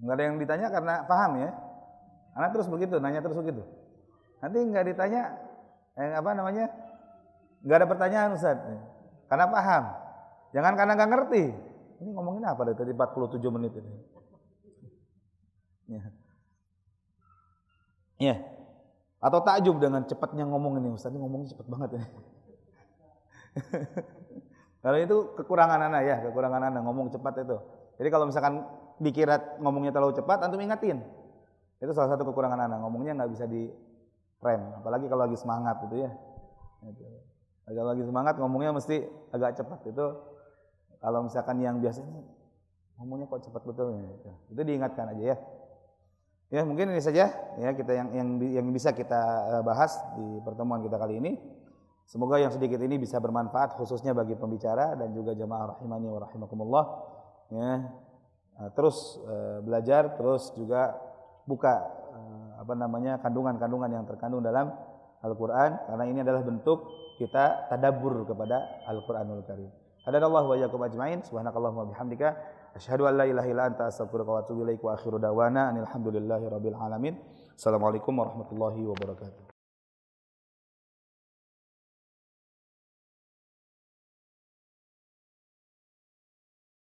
Enggak ada yang ditanya karena paham ya. Karena terus begitu, nanya terus begitu. Nanti enggak ditanya enggak ada pertanyaan Ustaz. Karena paham. Jangan karena enggak ngerti. Ini ngomongin apa dari tadi 47 menit ini? Ya. Atau takjub dengan cepatnya ngomong ini, Ustaz ini ngomongnya cepat banget ini. Kalau itu kekurangan anak ya, kekurangan anak ngomong cepat itu. Jadi kalau misalkan dikira ngomongnya terlalu cepat, antum ingatin. Itu salah satu kekurangan anak, ngomongnya nggak bisa di rem, apalagi kalau lagi semangat gitu ya. Kalau lagi semangat ngomongnya mesti agak cepat. Itu kalau misalkan yang biasanya ngomongnya kok cepat betul gitu. Itu diingatkan aja ya. Ya mungkin ini saja ya kita yang bisa kita bahas di pertemuan kita kali ini. Semoga yang sedikit ini bisa bermanfaat khususnya bagi pembicara dan juga jamaah rahimani wa rahimakumullah. Ya, terus belajar, terus juga buka kandungan-kandungan yang terkandung dalam Al-Qur'an, karena ini adalah bentuk kita tadabbur kepada Al-Qur'anul Karim. Hadanallahu wa iyyakum ajmain. Subhanakallahumma bihamdika asyhadu an la ilaha illa anta astaghfiruka wa atubu ilaik wa akhiru da'wana alhamdulillahi rabbil alamin. Assalamualaikum warahmatullahi wabarakatuh.